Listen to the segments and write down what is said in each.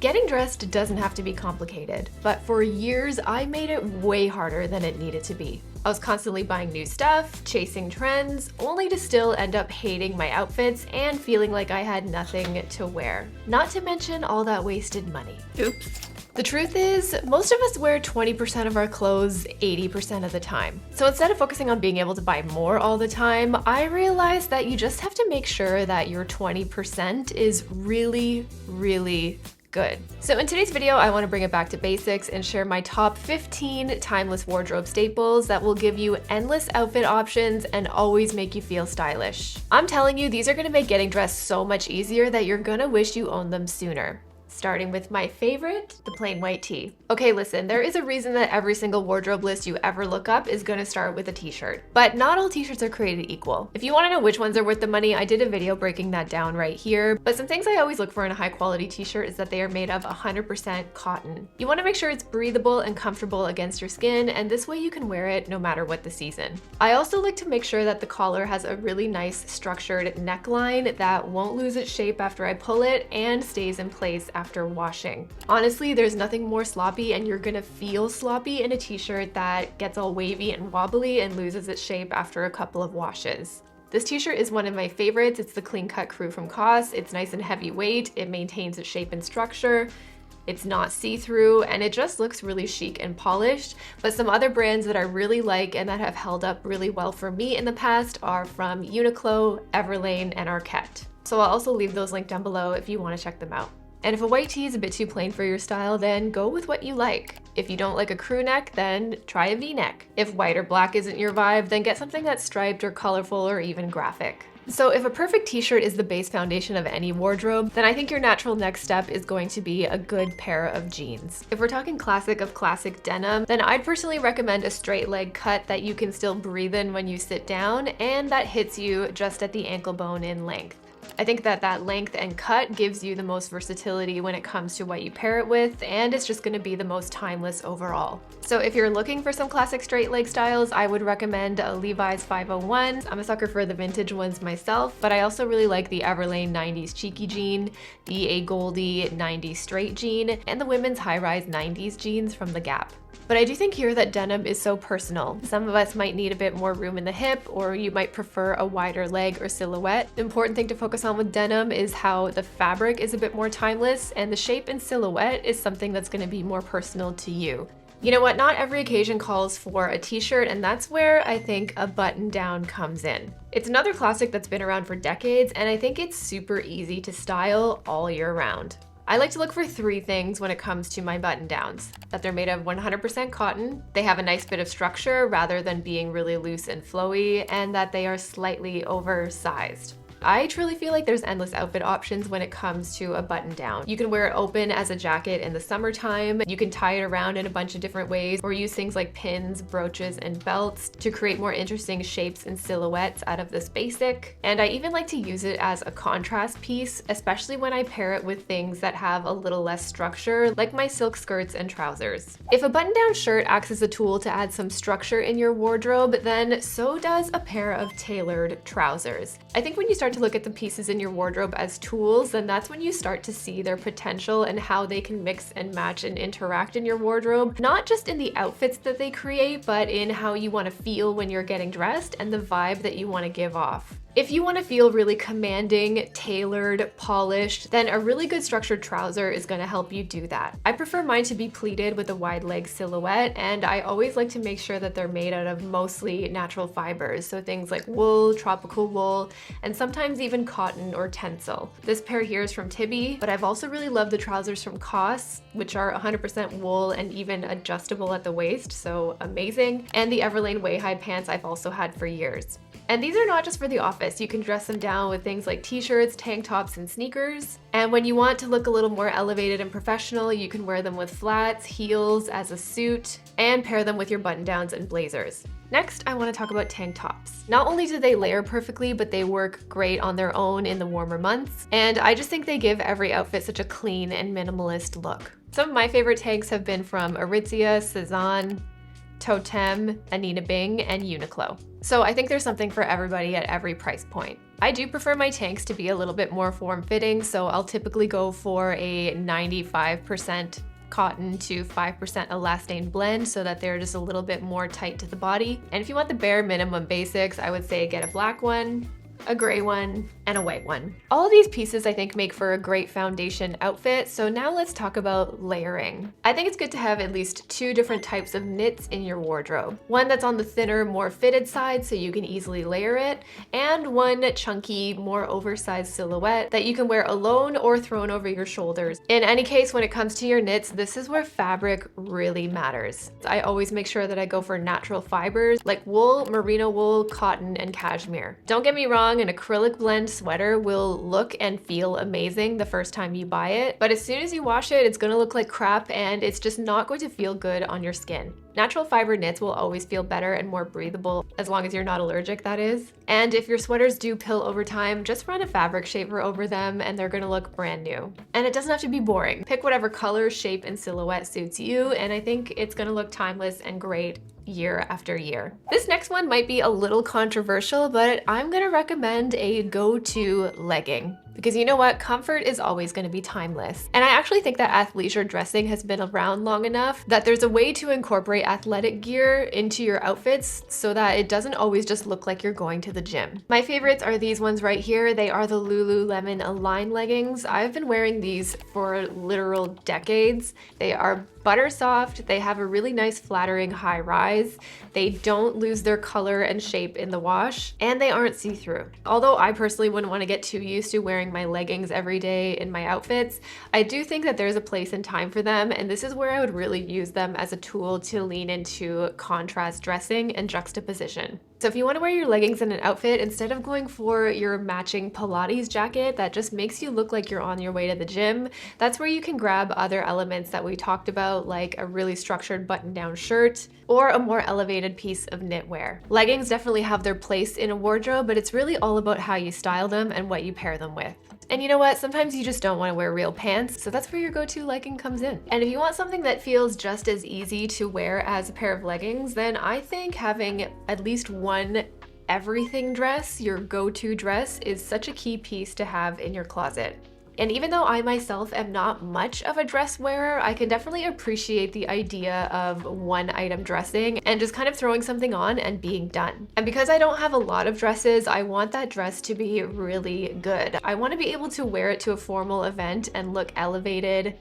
Getting dressed doesn't have to be complicated, but for years I made it way harder than it needed to be. I was constantly buying new stuff, chasing trends, only to still end up hating my outfits and feeling like I had nothing to wear. Not to mention all that wasted money. Oops. The truth is, most of us wear 20% of our clothes 80% of the time. So instead of focusing on being able to buy more all the time, I realized that you just have to make sure that your 20% is really, really good. So in today's video, I want to bring it back to basics and share my top 15 timeless wardrobe staples that will give you endless outfit options and always make you feel stylish. I'm telling you, these are going to make getting dressed so much easier that you're gonna wish you owned them sooner. Starting with my favorite, the plain white tee. Okay, listen, there is a reason that every single wardrobe list you ever look up is gonna start with a t-shirt. But not all t-shirts are created equal. If you wanna know which ones are worth the money, I did a video breaking that down right here. But some things I always look for in a high quality t-shirt is that they are made of 100% cotton. You wanna make sure it's breathable and comfortable against your skin, and this way you can wear it no matter what the season. I also like to make sure that the collar has a really nice structured neckline that won't lose its shape after I pull it and stays in place after washing. Honestly, there's nothing more sloppy, and you're gonna feel sloppy in a t-shirt that gets all wavy and wobbly and loses its shape after a couple of washes. This t-shirt is one of my favorites. It's the Clean Cut Crew from COS. It's nice and heavyweight. It maintains its shape and structure. It's not see-through, and it just looks really chic and polished. But some other brands that I really like and that have held up really well for me in the past are from Uniqlo, Everlane, and Arket. So I'll also leave those linked down below if you want to check them out. And if a white tee is a bit too plain for your style, then go with what you like. If you don't like a crew neck, then try a V-neck. If white or black isn't your vibe, then get something that's striped or colorful or even graphic. So if a perfect t-shirt is the base foundation of any wardrobe, then I think your natural next step is going to be a good pair of jeans. If we're talking classic of classic denim, then I'd personally recommend a straight leg cut that you can still breathe in when you sit down and that hits you just at the ankle bone in length. I think that length and cut gives you the most versatility when it comes to what you pair it with, and it's just going to be the most timeless overall. So if you're looking for some classic straight leg styles, I would recommend a Levi's 501. I'm a sucker for the vintage ones myself, but I also really like the Everlane 90s cheeky jean, the A Goldie 90s straight jean, and the women's high-rise 90s jeans from The Gap. But I do think here that denim is so personal. Some of us might need a bit more room in the hip, or you might prefer a wider leg or silhouette. The important thing to focus on with denim is how the fabric is a bit more timeless, and the shape and silhouette is something that's going to be more personal to you. You know what, not every occasion calls for a t-shirt, and that's where I think a button down comes in. It's another classic that's been around for decades, and I think it's super easy to style all year round. I like to look for three things when it comes to my button downs: that they're made of 100% cotton, they have a nice bit of structure rather than being really loose and flowy, and that they are slightly oversized. I truly feel like there's endless outfit options when it comes to a button down. You can wear it open as a jacket in the summertime, you can tie it around in a bunch of different ways, or use things like pins, brooches, and belts to create more interesting shapes and silhouettes out of this basic. And I even like to use it as a contrast piece, especially when I pair it with things that have a little less structure, like my silk skirts and trousers. If a button-down shirt acts as a tool to add some structure in your wardrobe, then so does a pair of tailored trousers. I think when you start to look at the pieces in your wardrobe as tools, then that's when you start to see their potential and how they can mix and match and interact in your wardrobe, not just in the outfits that they create, but in how you want to feel when you're getting dressed and the vibe that you want to give off. If you want to feel really commanding, tailored, polished, then a really good structured trouser is going to help you do that. I prefer mine to be pleated with a wide leg silhouette, and I always like to make sure that they're made out of mostly natural fibers, so things like wool, tropical wool, and sometimes even cotton or tencel. This pair here is from Tibi, but I've also really loved the trousers from COS, which are 100% wool and even adjustable at the waist, so amazing. And the Everlane way-high pants I've also had for years. And these are not just for the office. You can dress them down with things like t-shirts, tank tops, and sneakers. And when you want to look a little more elevated and professional, you can wear them with flats, heels, as a suit, and pair them with your button-downs and blazers. Next, I want to talk about tank tops. Not only do they layer perfectly, but they work great on their own in the warmer months. And I just think they give every outfit such a clean and minimalist look. Some of my favorite tanks have been from Aritzia, Cezanne, Totem, Anina Bing, and Uniqlo. So I think there's something for everybody at every price point. I do prefer my tanks to be a little bit more form-fitting, so I'll typically go for a 95% cotton to 5% elastane blend so that they're just a little bit more tight to the body. And if you want the bare minimum basics, I would say get a black one, a gray one, and a white one. All of these pieces I think make for a great foundation outfit, so now let's talk about layering. I think it's good to have at least 2 different types of knits in your wardrobe. One that's on the thinner, more fitted side so you can easily layer it, and one chunky, more oversized silhouette that you can wear alone or thrown over your shoulders. In any case, when it comes to your knits, this is where fabric really matters. I always make sure that I go for natural fibers like wool, merino wool, cotton, and cashmere. Don't get me wrong, an acrylic blend sweater will look and feel amazing the first time you buy it, but as soon as you wash it, it's gonna look like crap and it's just not going to feel good on your skin. Natural fiber knits will always feel better and more breathable, as long as you're not allergic, that is. And if your sweaters do pill over time, just run a fabric shaper over them and they're gonna look brand new. And it doesn't have to be boring. Pick whatever color, shape, and silhouette suits you, and I think it's gonna look timeless and great year after year. This next one might be a little controversial, but I'm gonna recommend a go-to legging. Because you know what? Comfort is always going to be timeless. And I actually think that athleisure dressing has been around long enough that there's a way to incorporate athletic gear into your outfits so that it doesn't always just look like you're going to the gym. My favorites are these ones right here. They are the Lululemon Align leggings. I've been wearing these for literal decades. They are butter soft, they have a really nice flattering high rise, they don't lose their color and shape in the wash, and they aren't see-through. Although I personally wouldn't want to get too used to wearing my leggings every day in my outfits, I do think that there's a place and time for them, and this is where I would really use them as a tool to lean into contrast dressing and juxtaposition. So if you want to wear your leggings in an outfit, instead of going for your matching Pilates jacket that just makes you look like you're on your way to the gym, that's where you can grab other elements that we talked about, like a really structured button-down shirt or a more elevated piece of knitwear. Leggings definitely have their place in a wardrobe, but it's really all about how you style them and what you pair them with. And you know what? Sometimes you just don't want to wear real pants, so that's where your go-to legging comes in. And if you want something that feels just as easy to wear as a pair of leggings, then I think having at least one everything dress, your go-to dress, is such a key piece to have in your closet. And even though I myself am not much of a dress wearer, I can definitely appreciate the idea of one item dressing and just kind of throwing something on and being done. And because I don't have a lot of dresses, I want that dress to be really good. I want to be able to wear it to a formal event and look elevated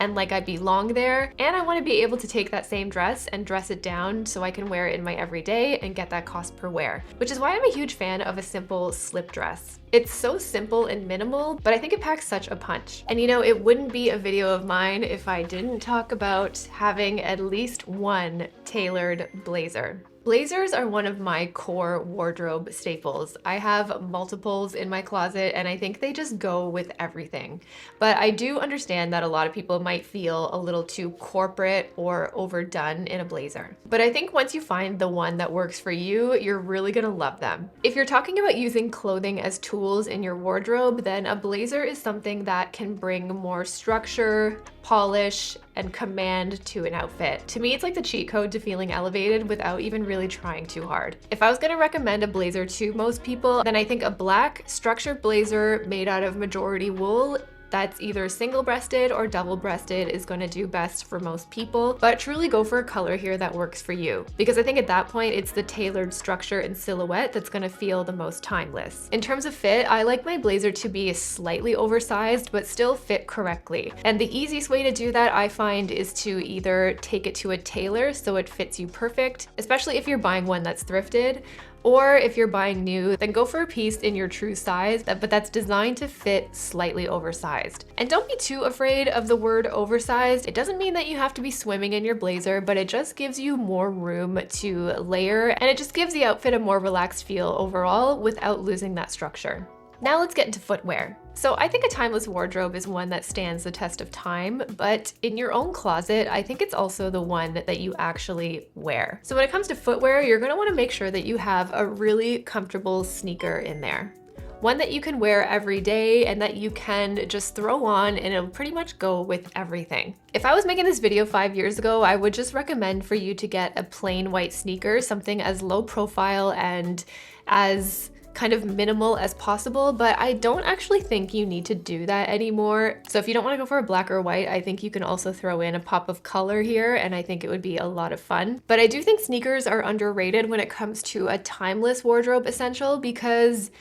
and like I belong there, and I want to be able to take that same dress and dress it down so I can wear it in my everyday and get that cost per wear, which is why I'm a huge fan of a simple slip dress. It's so simple and minimal, but I think it packs such a punch. And you know, it wouldn't be a video of mine if I didn't talk about having at least one tailored blazer. Blazers are one of my core wardrobe staples. I have multiples in my closet and I think they just go with everything. But I do understand that a lot of people might feel a little too corporate or overdone in a blazer. But I think once you find the one that works for you, you're really gonna love them. If you're talking about using clothing as tools in your wardrobe, then a blazer is something that can bring more structure, polish, and command to an outfit. To me, it's like the cheat code to feeling elevated without even really trying too hard. If I was gonna recommend a blazer to most people, then I think a black structured blazer made out of majority wool that's either single-breasted or double-breasted is going to do best for most people, but truly go for a color here that works for you, because I think at that point it's the tailored structure and silhouette that's going to feel the most timeless. In terms of fit, I like my blazer to be slightly oversized but still fit correctly, and the easiest way to do that I find is to either take it to a tailor so it fits you perfect, especially if you're buying one that's thrifted, or if you're buying new, then go for a piece in your true size, but that's designed to fit slightly oversized. And don't be too afraid of the word oversized. It doesn't mean that you have to be swimming in your blazer, but it just gives you more room to layer, and it just gives the outfit a more relaxed feel overall without losing that structure. Now let's get into footwear. So I think a timeless wardrobe is one that stands the test of time, but in your own closet, I think it's also the one that you actually wear. So when it comes to footwear, you're gonna wanna make sure that you have a really comfortable sneaker in there. One that you can wear every day and that you can just throw on and it'll pretty much go with everything. If I was making this video 5 years ago, I would just recommend for you to get a plain white sneaker, something as low profile and as kind of minimal as possible, but I don't actually think you need to do that anymore. So if you don't want to go for a black or white, I think you can also throw in a pop of color here, and I think it would be a lot of fun. But I do think sneakers are underrated when it comes to a timeless wardrobe essential, because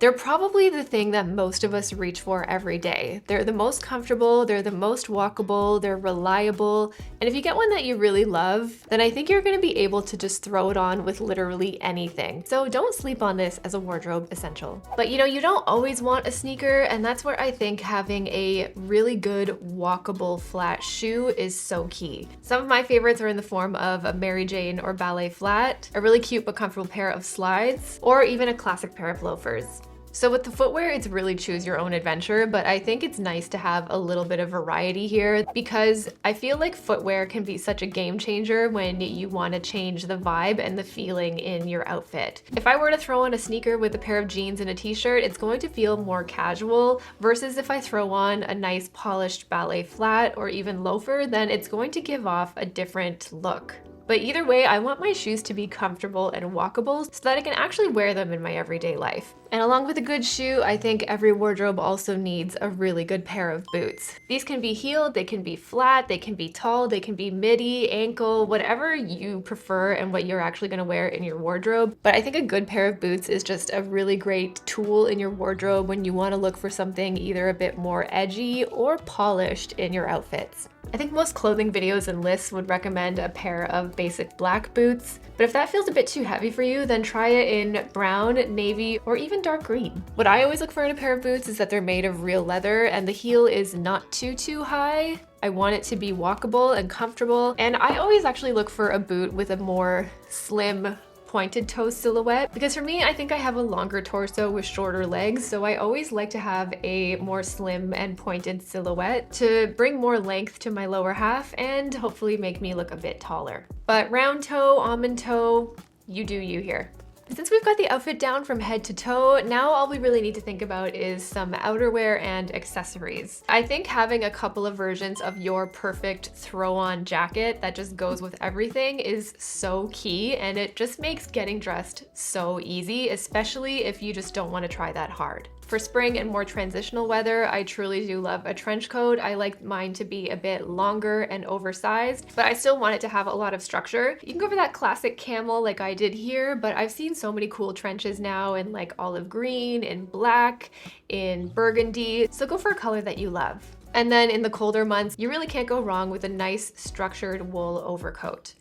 they're probably the thing that most of us reach for every day. They're the most comfortable, they're the most walkable, they're reliable, and if you get one that you really love, then I think you're gonna be able to just throw it on with literally anything. So don't sleep on this as a wardrobe essential. But you know, you don't always want a sneaker, and that's where I think having a really good walkable flat shoe is so key. Some of my favorites are in the form of a Mary Jane or ballet flat, a really cute but comfortable pair of slides, or even a classic pair of loafers. So with the footwear, it's really choose your own adventure, but I think it's nice to have a little bit of variety here, because I feel like footwear can be such a game changer when you want to change the vibe and the feeling in your outfit. If I were to throw on a sneaker with a pair of jeans and a t-shirt, it's going to feel more casual, versus if I throw on a nice polished ballet flat or even loafer, then it's going to give off a different look. But either way, I want my shoes to be comfortable and walkable so that I can actually wear them in my everyday life. And along with a good shoe, I think every wardrobe also needs a really good pair of boots. These can be heeled, they can be flat, they can be tall, they can be midi, ankle, whatever you prefer and what you're actually gonna wear in your wardrobe. But I think a good pair of boots is just a really great tool in your wardrobe when you wanna look for something either a bit more edgy or polished in your outfits. I think most clothing videos and lists would recommend a pair of basic black boots, but if that feels a bit too heavy for you, then try it in brown, navy, or even dark green. What I always look for in a pair of boots is that they're made of real leather and the heel is not too high. I want it to be walkable and comfortable, and I always actually look for a boot with a more slim, pointed toe silhouette, because for me, I think I have a longer torso with shorter legs, so I always like to have a more slim and pointed silhouette to bring more length to my lower half and hopefully make me look a bit taller. But round toe, almond toe, you do you here. Since we've got the outfit down from head to toe, now all we really need to think about is some outerwear and accessories. I think having a couple of versions of your perfect throw-on jacket that just goes with everything is so key, and it just makes getting dressed so easy, especially if you just don't want to try that hard. For spring and more transitional weather, I truly do love a trench coat. I like mine to be a bit longer and oversized, but I still want it to have a lot of structure. You can go for that classic camel like I did here, but I've seen so many cool trenches now in like olive green, in black, in burgundy, so go for a color that you love. And then in the colder months, you really can't go wrong with a nice structured wool overcoat.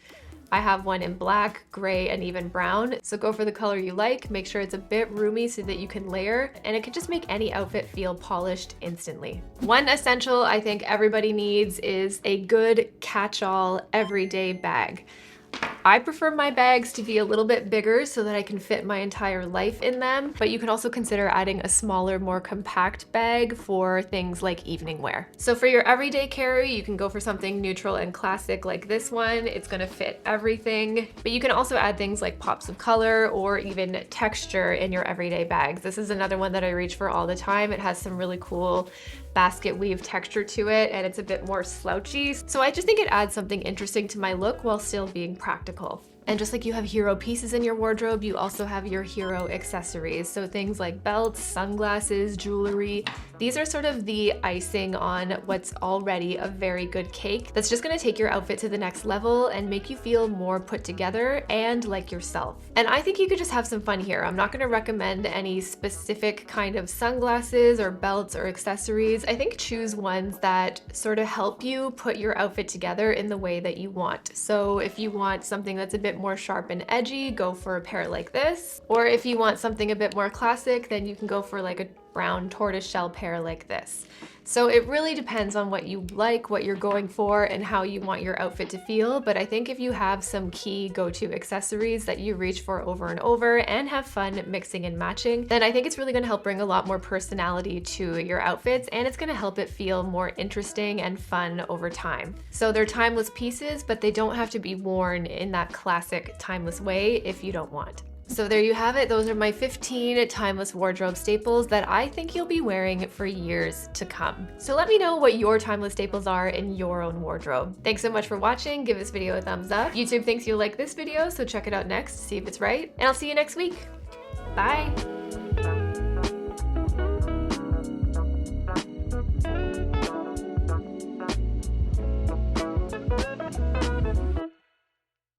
I have one in black, gray, and even brown, so go for the color you like. Make sure it's a bit roomy so that you can layer, and it can just make any outfit feel polished instantly. One essential I think everybody needs is a good catch-all everyday bag. I prefer my bags to be a little bit bigger so that I can fit my entire life in them, but you could also consider adding a smaller, more compact bag for things like evening wear. So for your everyday carry, you can go for something neutral and classic like this one. It's gonna fit everything, but you can also add things like pops of color or even texture in your everyday bags. This is another one that I reach for all the time. It has some really cool basket weave texture to it, and it's a bit more slouchy. So I just think it adds something interesting to my look while still being practical. And just like you have hero pieces in your wardrobe, you also have your hero accessories. So things like belts, sunglasses, jewelry. These are sort of the icing on what's already a very good cake that's just gonna take your outfit to the next level and make you feel more put together and like yourself. And I think you could just have some fun here. I'm not gonna recommend any specific kind of sunglasses or belts or accessories. I think choose ones that sort of help you put your outfit together in the way that you want. So if you want something that's a bit more sharp and edgy, go for a pair like this. Or if you want something a bit more classic, then you can go for like a brown tortoiseshell pair like this. So it really depends on what you like, what you're going for, and how you want your outfit to feel. But I think if you have some key go-to accessories that you reach for over and over and have fun mixing and matching, then I think it's really gonna help bring a lot more personality to your outfits, and it's gonna help it feel more interesting and fun over time. So they're timeless pieces, but they don't have to be worn in that classic timeless way if you don't want. So there you have it. Those are my 15 timeless wardrobe staples that I think you'll be wearing for years to come. So let me know what your timeless staples are in your own wardrobe. Thanks so much for watching. Give this video a thumbs up. YouTube thinks you'll like this video, so check it out next to see if it's right. And I'll see you next week. Bye.